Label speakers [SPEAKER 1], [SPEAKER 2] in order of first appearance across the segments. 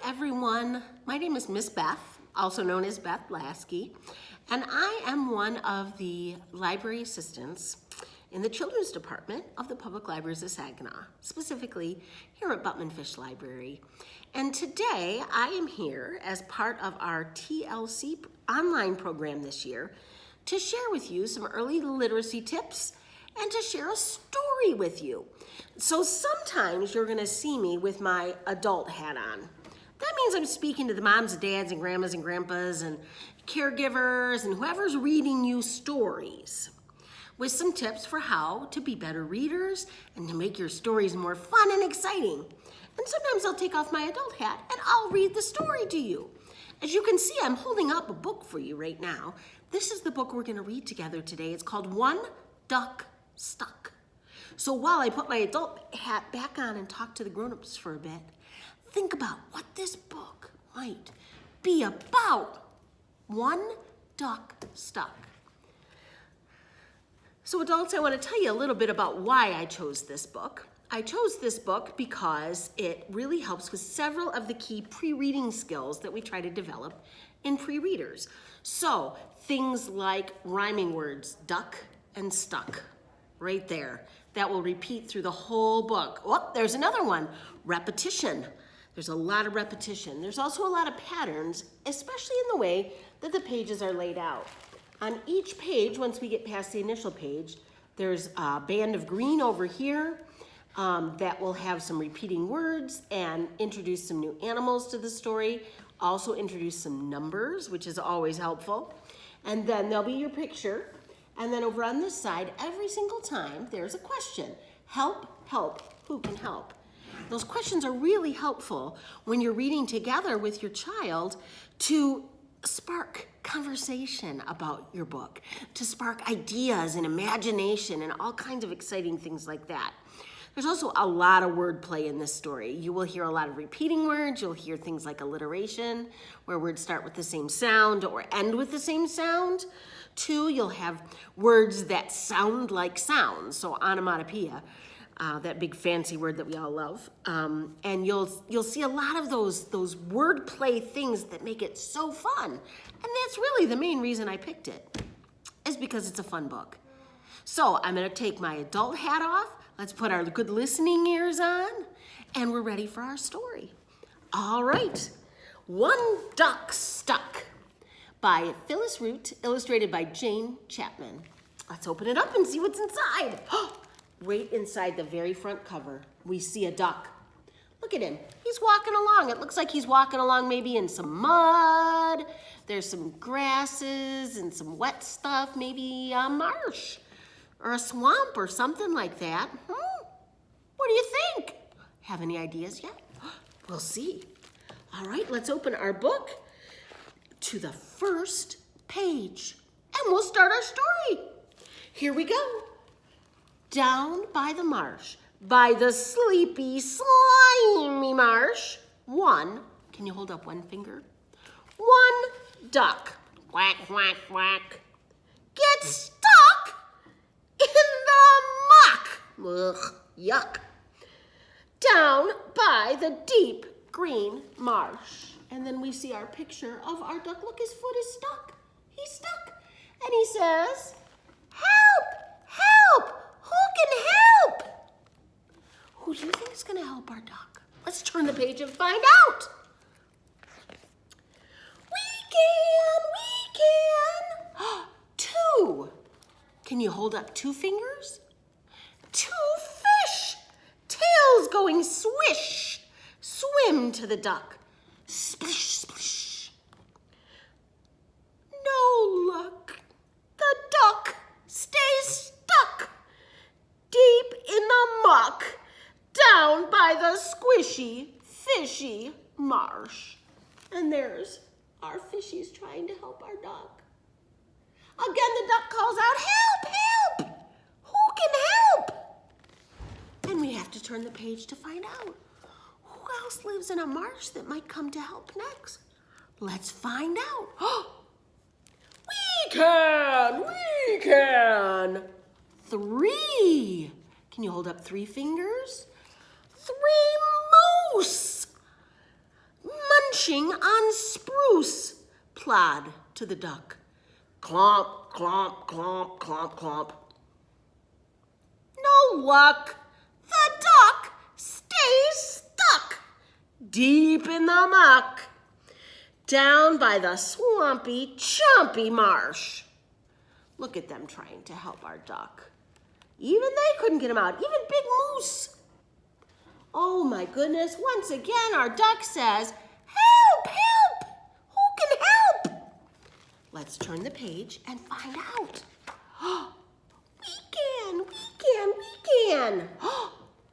[SPEAKER 1] everyone. My name is Miss Beth, also known as Beth Lasky, and I am one of the library assistants in the Children's Department of the Public Libraries of Saginaw, specifically here at Butman-Fish Library. And today I am here as part of our TLC online program this year to share with you some early literacy tips and to share a story with you. So sometimes you're gonna see me with my adult hat on. That means I'm speaking to the moms and dads and grandmas and grandpas and caregivers and whoever's reading you stories with some tips for how to be better readers and to make your stories more fun and exciting. And sometimes I'll take off my adult hat and I'll read the story to you. As you can see, I'm holding up a book for you right now. This is the book we're gonna read together today. It's called One Duck Stuck. So while I put my adult hat back on and talk to the grown-ups for a bit, think about what this book might be about. One duck stuck. So adults, I want to tell you a little bit about why I chose this book. I chose this book because it really helps with several of the key pre-reading skills that we try to develop in pre-readers. So things like rhyming words, duck and stuck, right there. That will repeat through the whole book. Oh, there's another one, repetition. There's a lot of repetition. There's also a lot of patterns, especially in the way that the pages are laid out. On each page, once we get past the initial page, there's a band of green over here that will have some repeating words and introduce some new animals to the story. Also introduce some numbers, which is always helpful. And then there'll be your picture. And then over on this side, every single time, there's a question. Help, help, who can help? Those questions are really helpful when you're reading together with your child to spark conversation about your book, to spark ideas and imagination and all kinds of exciting things like that. There's also a lot of wordplay in this story. You will hear a lot of repeating words. You'll hear things like alliteration, where words start with the same sound or end with the same sound. Two, you'll have words that sound like sounds, so onomatopoeia, that big fancy word that we all love. And you'll see a lot of those wordplay things that make it so fun. And that's really the main reason I picked it, is because it's a fun book. So I'm gonna take my adult hat off. Let's put our good listening ears on, and we're ready for our story. All right, One Duck Stuck by Phyllis Root, illustrated by Jane Chapman. Let's open it up and see what's inside. Right inside the very front cover, we see a duck. Look at him, he's walking along. It looks like he's walking along maybe in some mud. There's some grasses and some wet stuff, maybe a marsh or a swamp or something like that. What do you think? Have any ideas yet? We'll see. All right, let's open our book to the first page and we'll start our story. Here we go. Down by the marsh, by the sleepy, slimy marsh, can you hold up one finger? One duck, quack, quack, quack, gets stuck in the muck. Ugh, yuck. Down by the deep green marsh. And then we see our picture of our duck. Look, his foot is stuck. He's stuck. And he says, help, help, who can help? Who do you think is gonna help our duck? Let's turn the page and find out. We can. Two. Can you hold up two fingers? Two fish, tails going swish, swim to the duck. Splish, splish. No luck. The duck stays stuck deep in the muck down by the squishy, fishy marsh. And there's our fishies trying to help our duck. Again, the duck calls out, help, help! Who can help? And we have to turn the page to find out. Who else lives in a marsh that might come to help next? Let's find out. We can. Three. Can you hold up three fingers? Three moose. munching on spruce, plod to the duck. Clomp, clomp, clomp, clomp, clomp. No luck. The duck stays stuck deep in the muck, down by the swampy, chumpy marsh. Look at them trying to help our duck. Even they couldn't get him out, even Big Moose. Oh my goodness, once again our duck says, help, help, who can help? Let's turn the page and find out. We can.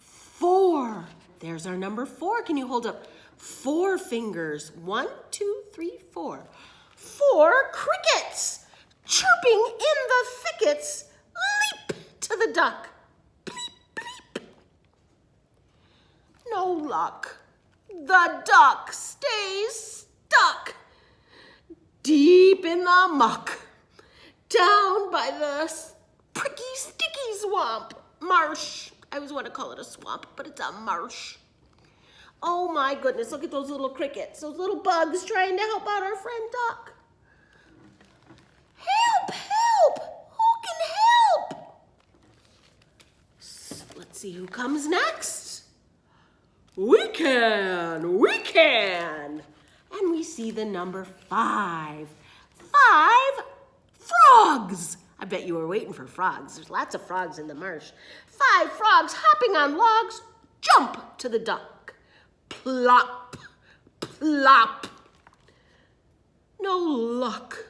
[SPEAKER 1] 4. There's our number 4. Can you hold up 4 fingers? 1, 2, 3, 4. 4 crickets chirping in the thickets leap to the duck. Bleep, bleep. No luck. The duck stays stuck deep in the muck, down by the pricky, sticky swamp marsh. I always want to call it a swamp, but it's a marsh. Oh my goodness, look at those little crickets, those little bugs trying to help out our friend duck. Help, help, who can help? Let's see who comes next. We can. And we see the number 5. 5 frogs. I bet you were waiting for frogs. There's lots of frogs in the marsh. 5 frogs hopping on logs jump to the duck. Plop, plop. No luck.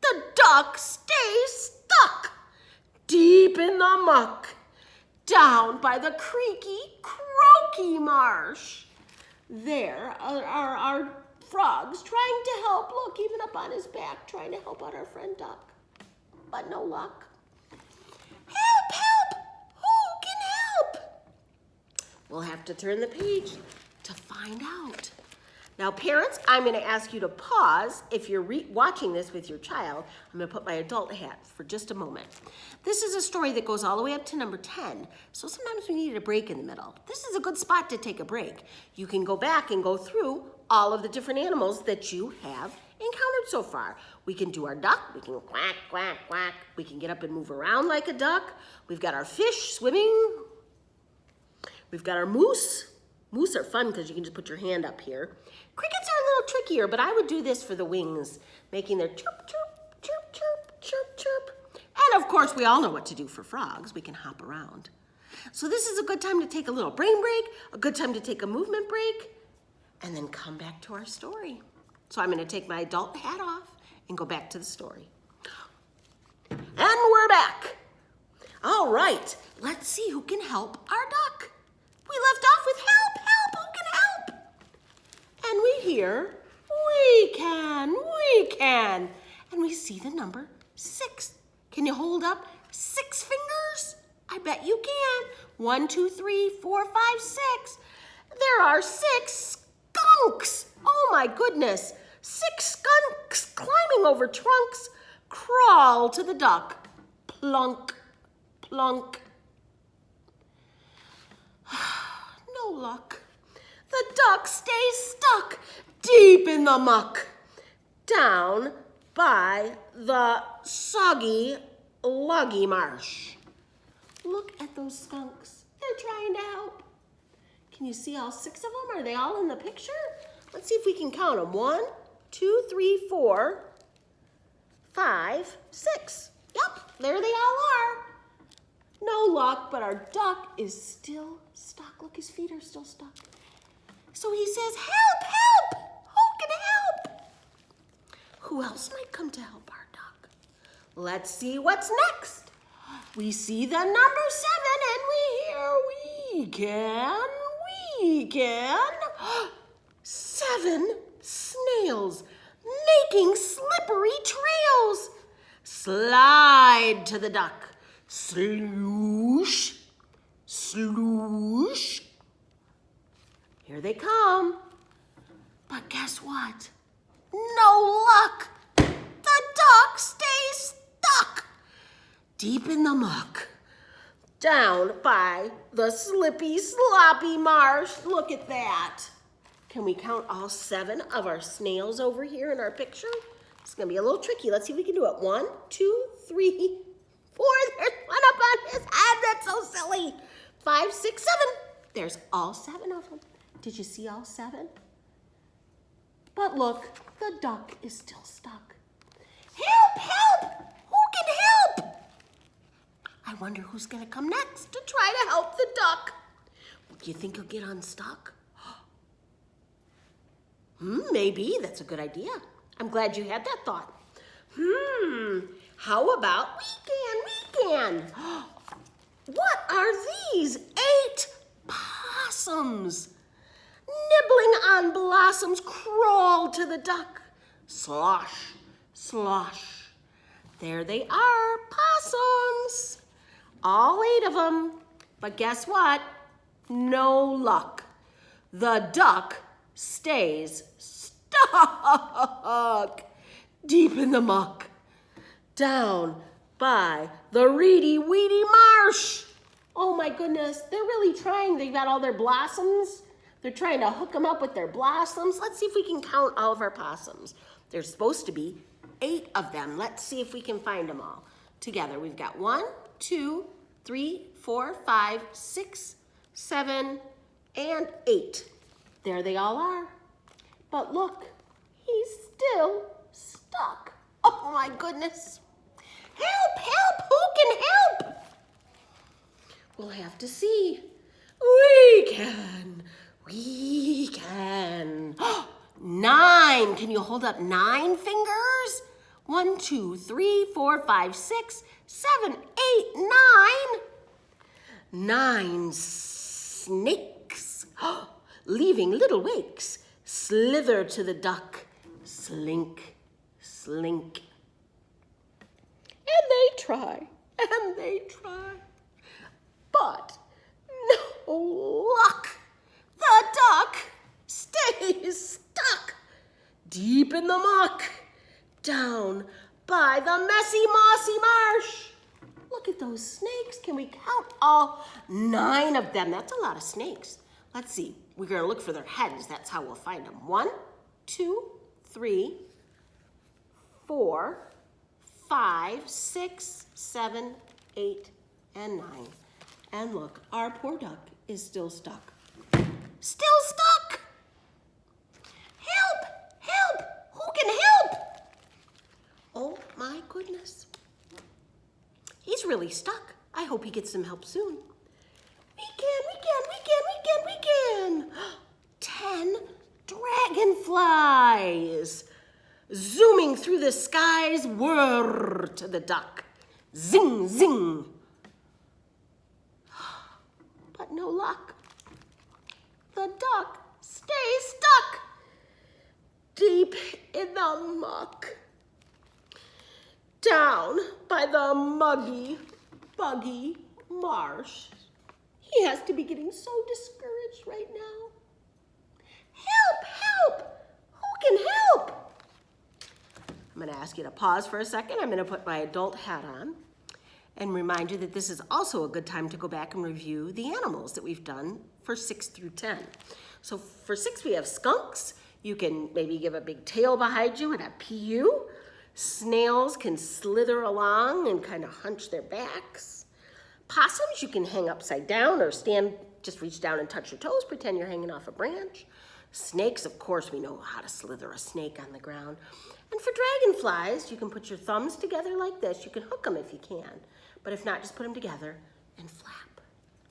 [SPEAKER 1] The duck stays stuck deep in the muck, down by the creaky, croaky marsh. There are our frogs trying to help. Look, even up on his back, trying to help out our friend duck. But no luck. Help, help! Who can help? We'll have to turn the page to find out. Now, parents, I'm going to ask you to pause. If you're watching this with your child, I'm going to put my adult hat for just a moment. This is a story that goes all the way up to number 10, so sometimes we need a break in the middle. This is a good spot to take a break. You can go back and go through all of the different animals that you have encountered so far. We can do our duck. We can quack, quack, quack. We can get up and move around like a duck. We've got our fish swimming. We've got our moose. Moose are fun because you can just put your hand up here. Crickets are a little trickier, but I would do this for the wings, making their chirp, chirp, chirp, chirp, chirp, chirp. And of course, we all know what to do for frogs. We can hop around. So this is a good time to take a little brain break, a good time to take a movement break, and then come back to our story. So I'm going to take my adult hat off and go back to the story. And we're back. All right, let's see who can help our duck. We left off with help, help, who can help? And we hear, we can. And we see the number 6. Can you hold up 6 fingers? I bet you can. 1, 2, 3, 4, 5, 6. There are 6 skunks. Oh my goodness. 6 skunks climbing over trunks crawl to the duck. Plunk, plunk. No luck. The duck stays stuck deep in the muck, down by the soggy, luggy marsh. Look at those skunks. They're trying to help. Can you see all 6 of them? Are they all in the picture? Let's see if we can count them. 1, 2, 3, 4, 5, 6. Yep, there they all are. No luck, but our duck is still stuck. Look, his feet are still stuck. So he says, help, help! Who can help? Who else might come to help our duck? Let's see what's next. We see the number 7 and we hear we can. 7 snails making slippery trails. Slide to the duck. Sloosh, sloosh. Here they come. But guess what? No luck. The duck stays stuck deep in the muck, down by the slippy, sloppy marsh. Look at that. Can we count all 7 of our snails over here in our picture? It's gonna be a little tricky. Let's see if we can do it. 1, 2, 3, 4. There's one up on his head. That's so silly. 5, 6, 7. There's all 7 of them. Did you see all 7? But look, the duck is still stuck. Help, help! Who can help? I wonder who's gonna come next to try to help the duck. Do you think he'll get unstuck? Maybe. That's a good idea. I'm glad you had that thought. How about we can? What are these? 8 possums. Nibbling on blossoms crawl to the duck. Slosh, slosh. There they are, possums. All 8 of them. But guess what? No luck. The duck stays stuck deep in the muck, down by the reedy weedy marsh. Oh my goodness, they're really trying. They've got all their blossoms. They're trying to hook them up with their blossoms. Let's see if we can count all of our possums. There's supposed to be 8 of them. Let's see if we can find them all together. We've got 1, 2, 3, 4, 5, 6, 7, and 8. There they all are. But look, he's still stuck. Oh my goodness. Help, help, who can help? We'll have to see. We can. 9. Can you hold up 9 fingers? 1, 2, 3, 4, 5, 6, 7, 8, 9. 9 snakes, leaving little wakes, slither to the duck, slink, slink. And they try, but no luck. The duck stays stuck deep in the muck, down by the messy, mossy marsh. Look at those snakes. Can we count all 9 of them? That's a lot of snakes. Let's see. We're going to look for their heads. That's how we'll find them. 1, 2, 3, 4, 5, 6, 7, 8, and 9. And look, our poor duck is still stuck. Still stuck! Help! Help! Who can help? Oh my goodness. He's really stuck. I hope he gets some help soon. We can. 10 dragonflies zooming through the skies, whir to the duck. Zing, zing. But no luck. The duck stays stuck deep in the muck, down by the muggy, buggy marsh. He has to be getting so discouraged right now. Help, help, who can help? I'm gonna ask you to pause for a second. I'm gonna put my adult hat on and remind you that this is also a good time to go back and review the animals that we've done for 6 through 10. So for 6, we have skunks. You can maybe give a big tail behind you and a PU. Snails can slither along and kind of hunch their backs. Possums, you can hang upside down or stand, just reach down and touch your toes, pretend you're hanging off a branch. Snakes, of course, we know how to slither a snake on the ground. And for dragonflies, you can put your thumbs together like this. You can hook them if you can. But if not, just put them together and flap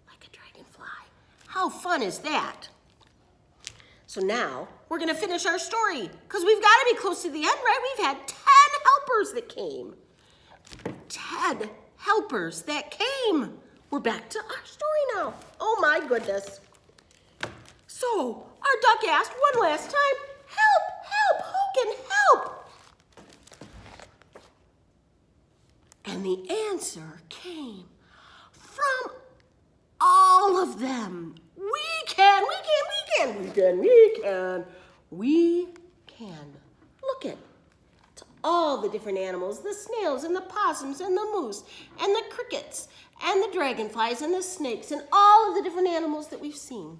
[SPEAKER 1] like a dragonfly. How fun is that? So now we're gonna finish our story because we've gotta be close to the end, right? We've had 10 helpers that came. 10 helpers that came. We're back to our story now. Oh my goodness. So our duck asked one last time, help, help, who can help? And the answer came from all of them. We can. Look at all the different animals, the snails and the possums and the moose and the crickets and the dragonflies and the snakes and all of the different animals that we've seen.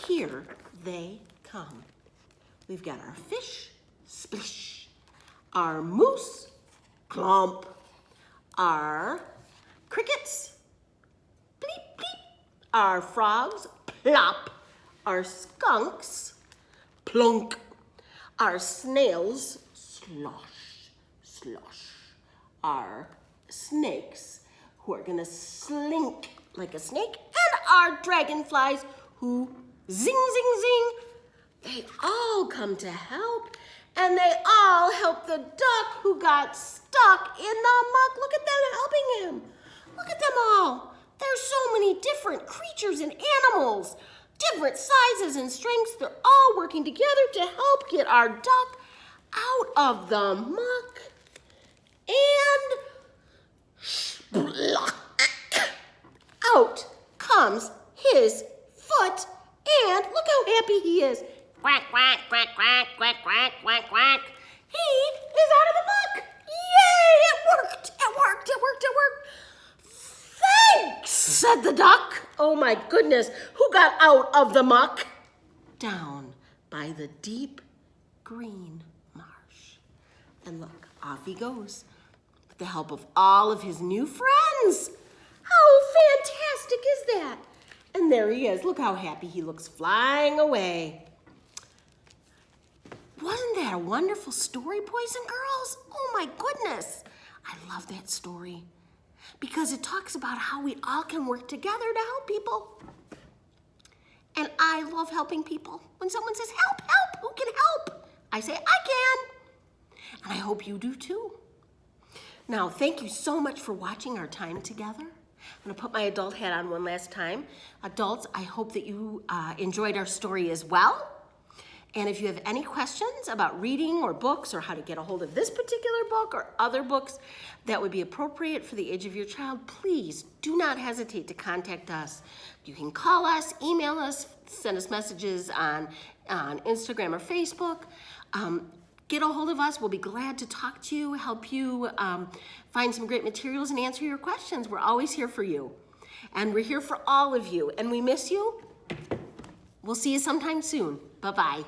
[SPEAKER 1] Here they come. We've got our fish, splish. Our moose, clomp. Our crickets, bleep, bleep. Our frogs, plop. Our skunks, plunk. Our snails, slosh, slosh. Our snakes, who are gonna slink like a snake, and our dragonflies, who zing, zing, zing. They all come to help, and they all help the duck who got stuck in the muck. Look at them helping him. Look at them all. There's so many different creatures and animals, different sizes and strengths. They're all working together to help get our duck out of the muck. And out comes his foot, and look how happy he is. Quack, quack, quack, quack, quack, quack, quack, quack. He is out of the muck. Yay, it worked, it worked, it worked, it worked. Thanks, said the duck. Oh my goodness, who got out of the muck? Down by the deep green marsh. And look, off he goes with the help of all of his new friends. How fantastic is that? And there he is. Look how happy he looks flying away. Wasn't that a wonderful story, boys and girls? Oh my goodness. I love that story because it talks about how we all can work together to help people. And I love helping people. When someone says, help, help, who can help? I say, I can. And I hope you do too. Now, thank you so much for watching our time together. I'm gonna put my adult hat on one last time. Adults, I hope that you enjoyed our story as well. And if you have any questions about reading or books or how to get a hold of this particular book or other books that would be appropriate for the age of your child, please do not hesitate to contact us. You can call us, email us, send us messages on Instagram or Facebook. Get a hold of us. We'll be glad to talk to you, help you find some great materials and answer your questions. We're always here for you. And we're here for all of you. And we miss you. We'll see you sometime soon. Bye-bye.